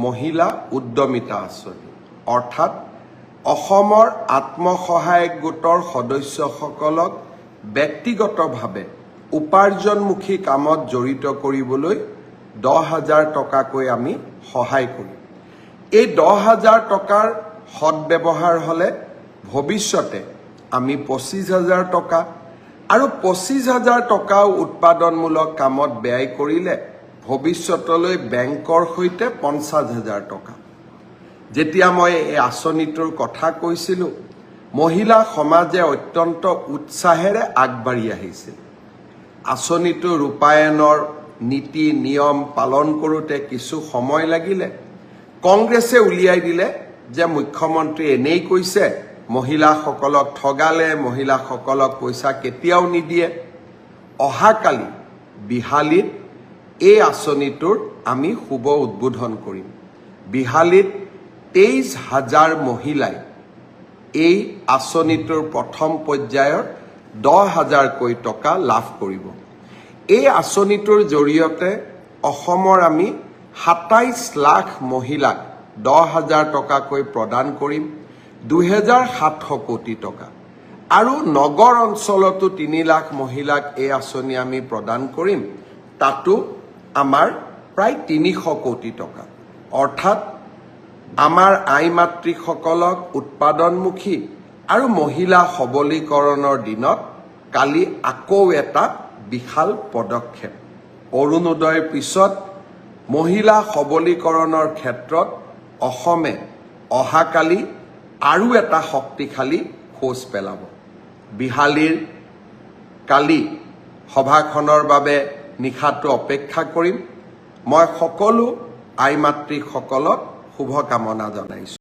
মহিলা উদ্যমিতা আঁচনি অৰ্থাৎ অসমৰ আত্মসহায়ক গোটৰ সদস্যসকলক ব্যক্তিগতভাৱে উপাৰ্জনমুখী কামত জড়িত কৰিবলৈ 10,000 টকাকৈ আমি সহায় কৰিম। এই 10,000 টকাৰ সদব্যৱহাৰ হ'লে ভৱিষ্যতে আমি 25,000 টকা আৰু 25,000 টকাও উৎপাদনমূলক কামত ব্যয় কৰিলে ভৱিষ্যতলৈ বেংকৰ সৈতে 50,000 টকা। যেতিয়া মই এই আঁচনিটোৰ কথা কৈছিলোঁ, মহিলা সমাজে অত্যন্ত উৎসাহেৰে আগবাঢ়ি আহিছিল। আঁচনিটো ৰূপায়ণৰ নীতি নিয়ম পালন কৰোঁতে কিছু সময় লাগিলে। কংগ্ৰেছে উলিয়াই দিলে যে মুখ্যমন্ত্ৰী এনেই কৈছে, মহিলাসকলক ঠগালে, মহিলাসকলক পইচা কেতিয়াও নিদিয়ে। অহাকালি বিহালীত এই আঁচনিটোৰ আমি শুভ উদ্বোধন কৰিম। বিহালীত 23,000 মহিলাই এই আঁচনিটোৰ প্ৰথম পৰ্যায়ৰ 10,000কৈ টকা লাভ কৰিব। এই আঁচনিটোৰ জৰিয়তে অসমৰ আমি 27 লাখ মহিলাক 10,000 টকাকৈ প্ৰদান কৰিম, 2,700 কোটি টকা। আৰু নগৰ অঞ্চলতো 3 লাখ মহিলাক এই আঁচনি আমি প্ৰদান কৰিম, তাতো আমাৰ প্ৰায় 300 কোটি টকা। অৰ্থাৎ আমাৰ আই মাতৃসকলক উৎপাদনমুখী আৰু মহিলা সবলীকৰণৰ দিনত কালি আকৌ এটা বিশাল পদক্ষেপ। অৰুণোদয়ৰ পিছত মহিলা সবলীকৰণৰ ক্ষেত্ৰত অসমে অহাকালি আৰু এটা শক্তিশালী খোজ পেলাব। বিহালীৰ কালি সভাখনৰ বাবে নিশাটো অপেক্ষা কৰিম। মই সকলো আই মাতৃসকলক শুভকামনা জনাইছোঁ।